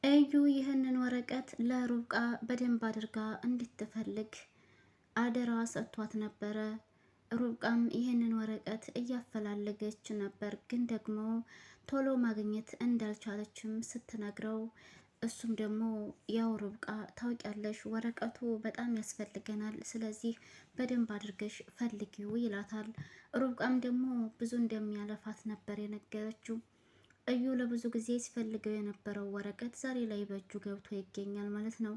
እዩ ይህንን ወረቀት ለሩብቃ በደንብ አድርጋ እንድትፈልግ አደራ ሰጥቷት ነበረ። ሩብቃም ይህንን ወረቀት እያፈላለገች ነበር፣ ግን ደግሞ ቶሎ ማግኘት እንዳልቻለችም ስትነግረው እሱም ደግሞ ያው ሩብቃ ታውቂያለሽ፣ ወረቀቱ በጣም ያስፈልገናል፣ ስለዚህ በደንብ አድርገሽ ፈልጊው ይላታል። ሩብቃም ደግሞ ብዙ እንደሚያለፋት ነበር የነገረችው። እዩ ለብዙ ጊዜ ሲፈልገው የነበረው ወረቀት ዛሬ ላይ በእጁ ገብቶ ይገኛል ማለት ነው።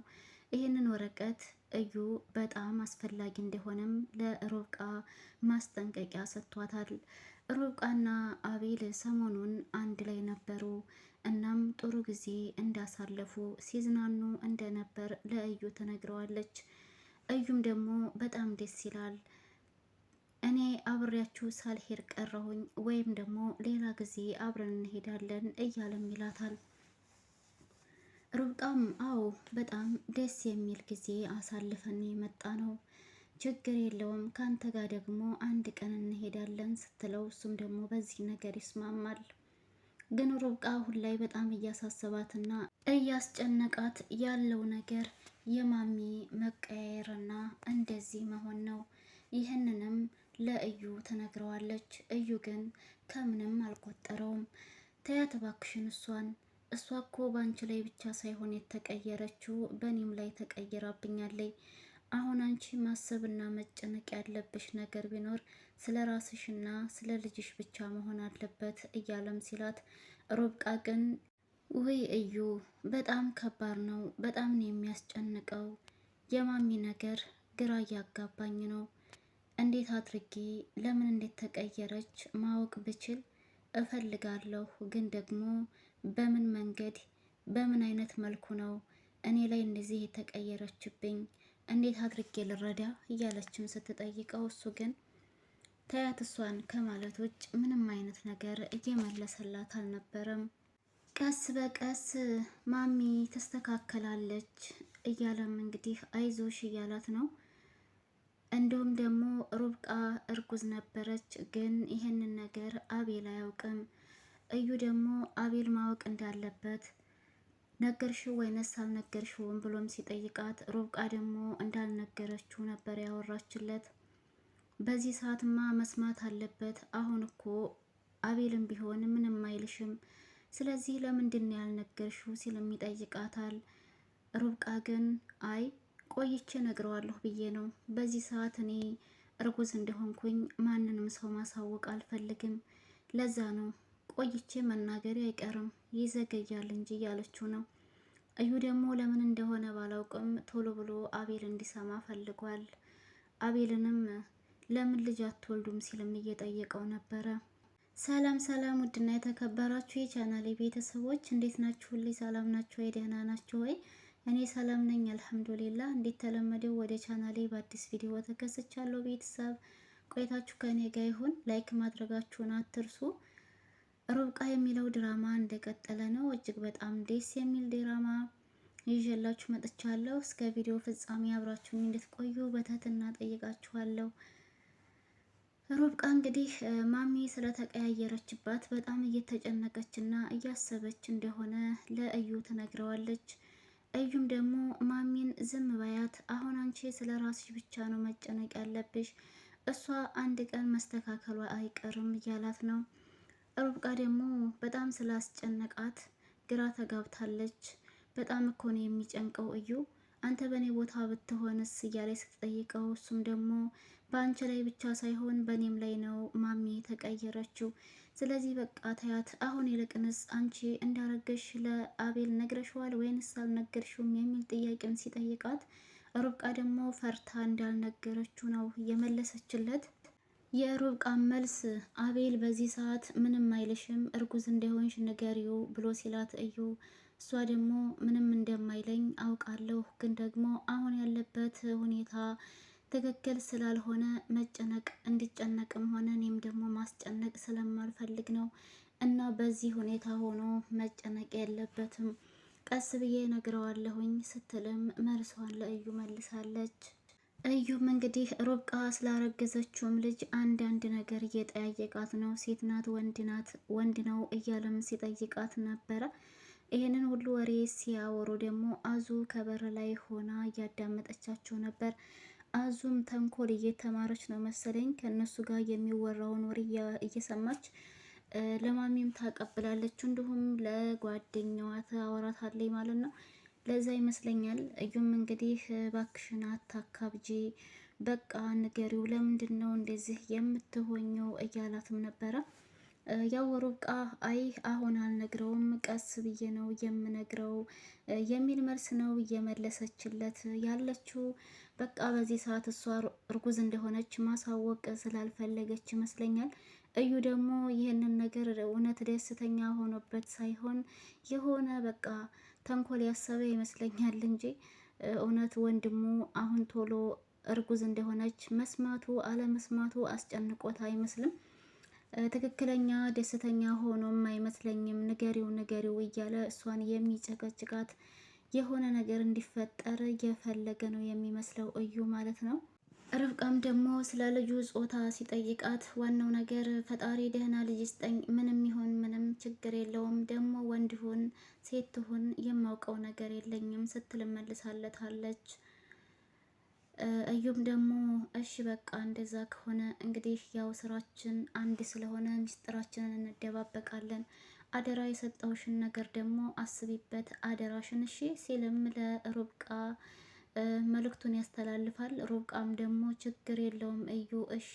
ይህንን ወረቀት እዩ በጣም አስፈላጊ እንደሆነም ለሩብቃ ማስጠንቀቂያ ሰጥቷታል። ሩብቃና አቤል ሰሞኑን አንድ ላይ ነበሩ። እናም ጥሩ ጊዜ እንዳሳለፉ ሲዝናኑ እንደነበር ለእዩ ትነግረዋለች። እዩም ደግሞ በጣም ደስ ይላል፣ እኔ አብሬያችሁ ሳልሄድ ቀረሁኝ ወይም ደግሞ ሌላ ጊዜ አብረን እንሄዳለን እያለም ይላታል። ሩብቃም አዎ በጣም ደስ የሚል ጊዜ አሳልፈን የመጣ ነው፣ ችግር የለውም ካንተ ጋር ደግሞ አንድ ቀን እንሄዳለን ስትለው እሱም ደግሞ በዚህ ነገር ይስማማል። ግን ሩብቃ አሁን ላይ በጣም እያሳሰባትና እያስጨነቃት ያለው ነገር የማሚ መቀየርና እንደዚህ መሆን ነው። ይህንንም ለእዩ ትነግረዋለች። እዩ ግን ከምንም አልቆጠረውም። ተያት እባክሽን እሷ እኮ በአንቺ ላይ ብቻ ሳይሆን የተቀየረችው በእኔም ላይ ተቀይራብኛለች። አሁን አንቺ ማሰብና መጨነቅ ያለብሽ ነገር ቢኖር ስለ ራስሽና ስለ ልጅሽ ብቻ መሆን አለበት እያለም ሲላት፣ ሩብቃ ግን ውይ እዩ በጣም ከባድ ነው፣ በጣም ነው የሚያስጨንቀው። የማሚ ነገር ግራ እያጋባኝ ነው። እንዴት አድርጌ ለምን እንዴት ተቀየረች ማወቅ ብችል እፈልጋለሁ፣ ግን ደግሞ በምን መንገድ በምን አይነት መልኩ ነው እኔ ላይ እንደዚህ የተቀየረችብኝ፣ እንዴት አድርጌ ልረዳ እያለችም ስትጠይቀው እሱ ግን ተያት እሷን ከማለት ውጭ ምንም አይነት ነገር እየመለሰላት አልነበረም። ቀስ በቀስ ማሚ ትስተካከላለች እያለም እንግዲህ አይዞሽ እያላት ነው። እንዲሁም ደግሞ ሩብቃ እርጉዝ ነበረች፣ ግን ይህንን ነገር አቤል አያውቅም። እዩ ደግሞ አቤል ማወቅ እንዳለበት ነገርሽው ወይንስ አልነገርሽውም ብሎም ሲጠይቃት ሩብቃ ደግሞ እንዳልነገረችው ነበር ያወራችለት። በዚህ ሰዓትማ መስማት አለበት፣ አሁን እኮ አቤልም ቢሆን ምንም አይልሽም፣ ስለዚህ ለምንድን ያልነገርሽው ሲልም ይጠይቃታል። ሩብቃ ግን አይ ቆይቼ ነግረዋለሁ ብዬ ነው። በዚህ ሰዓት እኔ እርጉዝ እንደሆንኩኝ ማንንም ሰው ማሳወቅ አልፈልግም፣ ለዛ ነው ቆይቼ መናገሬ አይቀርም ይዘገያል እንጂ እያለችው ነው። እዩ ደግሞ ለምን እንደሆነ ባላውቅም ቶሎ ብሎ አቤል እንዲሰማ ፈልጓል። አቤልንም ለምን ልጅ አትወልዱም ሲልም እየጠየቀው ነበረ። ሰላም ሰላም፣ ውድና የተከበራችሁ የቻናሌ ቤተሰቦች እንዴት ናችሁ? ሁሌ ሰላም ናችሁ ወይ? ደህና ናችሁ ወይ? እኔ ሰላም ነኝ አልሐምዱሊላ። እንዴት ተለመደው ወደ ቻናሌ በአዲስ ቪዲዮ ተከስቻለሁ። ቤተሰብ ቆይታችሁ ከኔ ጋር ይሁን። ላይክ ማድረጋችሁን አትርሱ። ሩብቃ የሚለው ድራማ እንደቀጠለ ነው። እጅግ በጣም ደስ የሚል ድራማ ይዤላችሁ መጥቻለሁ። እስከ ቪዲዮ ፍጻሜ አብራችሁኝ እንድትቆዩ በትህትና ጠይቃችኋለሁ። ሩብቃ እንግዲህ ማሚ ስለተቀያየረችባት በጣም እየተጨነቀችና እያሰበች እንደሆነ ለእዩ ትነግረዋለች። እዩም ደግሞ ማሚን ዝም ባያት፣ አሁን አንቺ ስለ ራስሽ ብቻ ነው መጨነቅ ያለብሽ፣ እሷ አንድ ቀን መስተካከሏ አይቀርም እያላት ነው። ሩብቃ ደግሞ በጣም ስላስጨነቃት ግራ ተጋብታለች። በጣም እኮ ነው የሚጨንቀው እዩ፣ አንተ በእኔ ቦታ ብትሆንስ እያለች ስትጠይቀው እሱም ደግሞ በአንቺ ላይ ብቻ ሳይሆን በእኔም ላይ ነው ማሚ ተቀየረችው፣ ስለዚህ በቃ ተያት፣ አሁን ይልቅንስ አንቺ እንዳረገሽ ለአቤል ነግረሽዋል ወይንስ አልነገርሽውም የሚል ጥያቄን ሲጠይቃት ሩብቃ ደግሞ ፈርታ እንዳልነገረችው ነው የመለሰችለት። የሩብቃ መልስ አቤል በዚህ ሰዓት ምንም አይልሽም እርጉዝ እንደሆንሽ ንገሪው ብሎ ሲላት እዩ እሷ ደግሞ ምንም እንደማይለኝ አውቃለሁ፣ ግን ደግሞ አሁን ያለበት ሁኔታ ትክክል ስላልሆነ መጨነቅ እንዲጨነቅም ሆነ እኔም ደግሞ ማስጨነቅ ስለማልፈልግ ነው እና በዚህ ሁኔታ ሆኖ መጨነቅ የለበትም፣ ቀስ ብዬ ነግረዋለሁኝ ስትልም መልሷን ለእዩ መልሳለች። እዩም እንግዲህ ሩብቃ ስላረገዘችውም ልጅ አንዳንድ ነገር እየጠያየቃት ነው። ሴት ናት ወንድ ነው እያለም ሲጠይቃት ነበረ። ይህንን ሁሉ ወሬ ሲያወሩ ደግሞ አዙ ከበር ላይ ሆና እያዳመጠቻቸው ነበር። አዙም ተንኮል እየተማረች ነው መሰለኝ ከእነሱ ጋር የሚወራውን ወሬ እየሰማች ለማሚም ታቀብላለች፣ እንዲሁም ለጓደኛዋ ታወራታለች ማለት ነው። ለዛ ይመስለኛል እዩም እንግዲህ ባክሽን አታካብጂ፣ በቃ ንገሪው፣ ለምንድን ነው እንደዚህ የምትሆኘው እያላትም ነበረ። ያው ሩብቃ አይ አሁን አልነግረውም ቀስ ብዬ ነው የምነግረው የሚል መልስ ነው እየመለሰችለት ያለችው። በቃ በዚህ ሰዓት እሷ እርጉዝ እንደሆነች ማሳወቅ ስላልፈለገች ይመስለኛል። እዩ ደግሞ ይህንን ነገር እውነት ደስተኛ ሆኖበት ሳይሆን የሆነ በቃ ተንኮል ያሰበ ይመስለኛል እንጂ እውነት ወንድሙ አሁን ቶሎ እርጉዝ እንደሆነች መስማቱ አለመስማቱ አስጨንቆት አይመስልም። ትክክለኛ ደስተኛ ሆኖም አይመስለኝም። ንገሪው እያለ እሷን የሚጨቀጭቃት የሆነ ነገር እንዲፈጠር እየፈለገ ነው የሚመስለው እዩ ማለት ነው። ርብቃም ደግሞ ስለ ልጁ ጾታ ሲጠይቃት ዋናው ነገር ፈጣሪ ደህና ልጅ ስጠኝ፣ ምንም ይሁን ምንም ችግር የለውም፣ ደግሞ ወንድ ይሁን ሴት ትሁን የማውቀው ነገር የለኝም ስትል መልሳለታለች። እዩም ደግሞ እሺ በቃ እንደዛ ከሆነ እንግዲህ ያው ስራችን አንድ ስለሆነ ሚስጥራችንን እንደባበቃለን፣ አደራ የሰጠውሽን ነገር ደግሞ አስቢበት አደራሽን እሺ ሲልም ለሩብቃ መልእክቱን ያስተላልፋል። ሩብቃም ደግሞ ችግር የለውም እዩ እሺ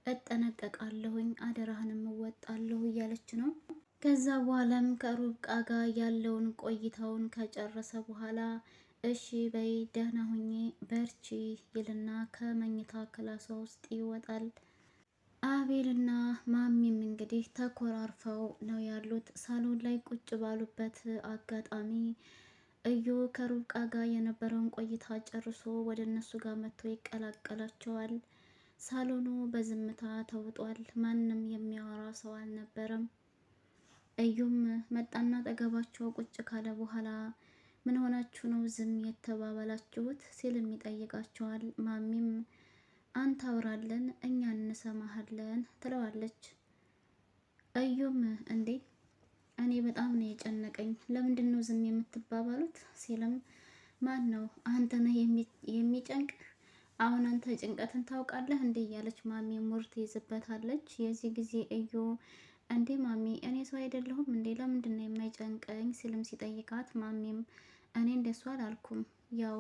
እጠነቀቃለሁኝ አደራህንም እወጣለሁ እያለች ነው። ከዛ በኋላም ከሩብቃ ጋር ያለውን ቆይታውን ከጨረሰ በኋላ እሺ በይ ደህና ሁኚ በርቺ ይልና ከመኝታ ክላሷ ውስጥ ይወጣል። አቤልና ማሚም እንግዲህ ተኮራርፈው ነው ያሉት። ሳሎን ላይ ቁጭ ባሉበት አጋጣሚ እዩ ከሩብቃ ጋር የነበረውን ቆይታ ጨርሶ ወደ እነሱ ጋር መጥቶ ይቀላቀላቸዋል። ሳሎኑ በዝምታ ተውጧል። ማንም የሚያወራ ሰው አልነበረም። እዩም መጣና አጠገባቸው ቁጭ ካለ በኋላ ምን ሆናችሁ ነው ዝም የተባባላችሁት ሲልም ይጠይቃቸዋል። ማሚም አንተ አውራለን እኛ እንሰማሃለን ትለዋለች። እዩም እንዴ እኔ በጣም ነው የጨነቀኝ፣ ለምንድን ነው ዝም የምትባባሉት ሲልም ማን ነው አንተ ነህ የሚጨንቅ? አሁን አንተ ጭንቀትን ታውቃለህ እንዴ እያለች ማሚ ሙር ትይዝበታለች። የዚህ ጊዜ እዩ እንዴ ማሚ እኔ ሰው አይደለሁም እንዴ ለምንድን ነው የማይጨንቀኝ ሲልም ሲጠይቃት ማሚም እኔ እንደሷ አላልኩም ያው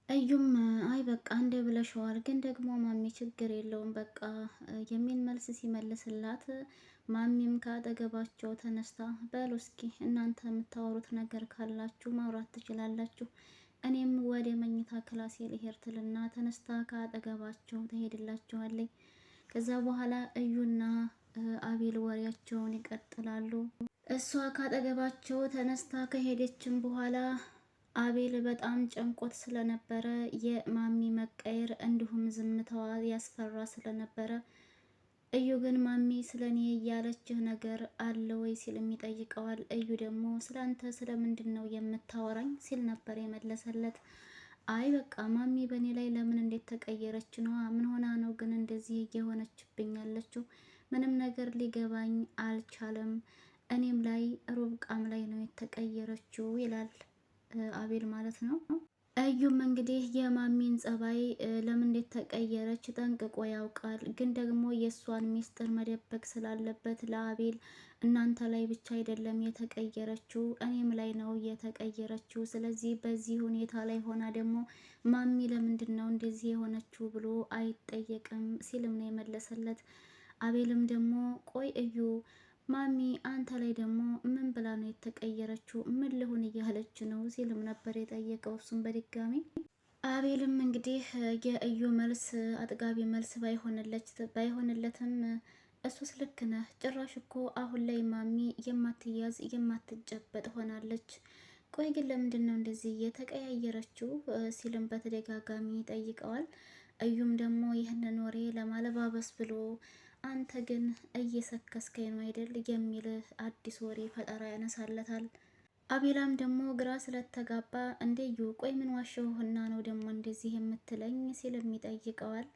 እዩም አይ በቃ እንደ ብለሽዋል፣ ግን ደግሞ ማሚ ችግር የለውም በቃ የሚል መልስ ሲመልስላት ማሚም ከአጠገባቸው ተነስታ በሉ እስኪ እናንተ የምታወሩት ነገር ካላችሁ ማውራት ትችላላችሁ፣ እኔም ወደ መኝታ ክላሴ ልሄድ ትልና ተነስታ ከአጠገባቸው ትሄድላቸዋለች። ከዛ በኋላ እዩና አቤል ወሬያቸውን ይቀጥላሉ። እሷ ካጠገባቸው ተነስታ ከሄደችም በኋላ አቤል በጣም ጨንቆት ስለነበረ የማሚ መቀየር እንዲሁም ዝምታዋ ያስፈራ ስለነበረ እዩ ግን ማሚ ስለ እኔ እያለችህ ነገር አለ ወይ ሲልም ይጠይቀዋል። እዩ ደግሞ ስለ አንተ ስለምንድን ነው የምታወራኝ ሲል ነበር የመለሰለት። አይ በቃ ማሚ በእኔ ላይ ለምን እንዴት ተቀየረች ነው? ምን ሆና ነው ግን እንደዚህ እየሆነችብኝ ያለችው? ምንም ነገር ሊገባኝ አልቻለም። እኔም ላይ ሩብቃም ላይ ነው የተቀየረችው ይላል አቤል ማለት ነው። እዩም እንግዲህ የማሚን ጸባይ ለምን እንዴት ተቀየረች ጠንቅቆ ያውቃል። ግን ደግሞ የእሷን ሚስጥር መደበቅ ስላለበት ለአቤል እናንተ ላይ ብቻ አይደለም የተቀየረችው እኔም ላይ ነው የተቀየረችው። ስለዚህ በዚህ ሁኔታ ላይ ሆና ደግሞ ማሚ ለምንድን ነው እንደዚህ የሆነችው ብሎ አይጠየቅም ሲልም ነው የመለሰለት። አቤልም ደግሞ ቆይ እዩ ማሚ አንተ ላይ ደግሞ ምን ብላ ነው የተቀየረችው? ምን ልሁን እያለች ነው ሲልም ነበር የጠየቀው እሱም በድጋሚ። አቤልም እንግዲህ የእዩ መልስ አጥጋቢ መልስ ባይሆንለትም እሱስ ልክ ነህ፣ ጭራሽ እኮ አሁን ላይ ማሚ የማትያዝ የማትጨበጥ ሆናለች። ቆይ ግን ለምንድን ነው እንደዚህ የተቀያየረችው ሲልም በተደጋጋሚ ጠይቀዋል። እዩም ደግሞ ይህንን ወሬ ለማለባበስ ብሎ አንተ ግን እየሰከስከኝ ነው አይደል የሚል አዲስ ወሬ ፈጠራ ያነሳለታል። አቤላም ደግሞ ግራ ስለተጋባ እንደዩ ቆይ ምን ዋሸሁና ነው ደግሞ እንደዚህ የምትለኝ ሲልም ይጠይቀዋል።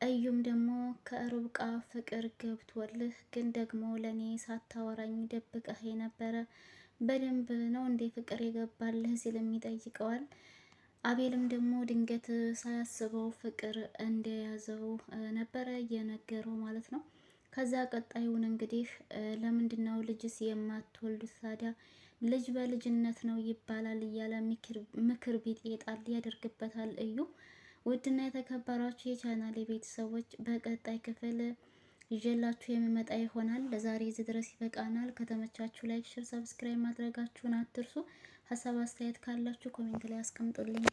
እዩም ደግሞ ከሩብቃ ፍቅር ገብቶልህ ግን ደግሞ ለእኔ ሳታወራኝ ደብቀህ ነበረ፣ በደንብ ነው እንዴ ፍቅር የገባልህ ሲልም ይጠይቀዋል። አቤልም ደግሞ ድንገት ሳያስበው ፍቅር እንደያዘው ነበረ እየነገረው ማለት ነው። ከዛ ቀጣዩን እንግዲህ ለምንድነው ልጅስ የማትወልዱት ታዲያ ልጅ በልጅነት ነው ይባላል እያለ ምክር ቢጤ ጣል ያደርግበታል እዩ። ውድና የተከበራችሁ የቻናሌ ቤተሰቦች በቀጣይ ክፍል ይዤላችሁ የሚመጣ ይሆናል። ለዛሬ እዚህ ድረስ ይበቃናል። ከተመቻችሁ ላይክ፣ ሼር፣ ሰብስክራይብ ማድረጋችሁን አትርሱ። ሀሳብ አስተያየት ካላችሁ ኮሜንት ላይ አስቀምጡልኝ።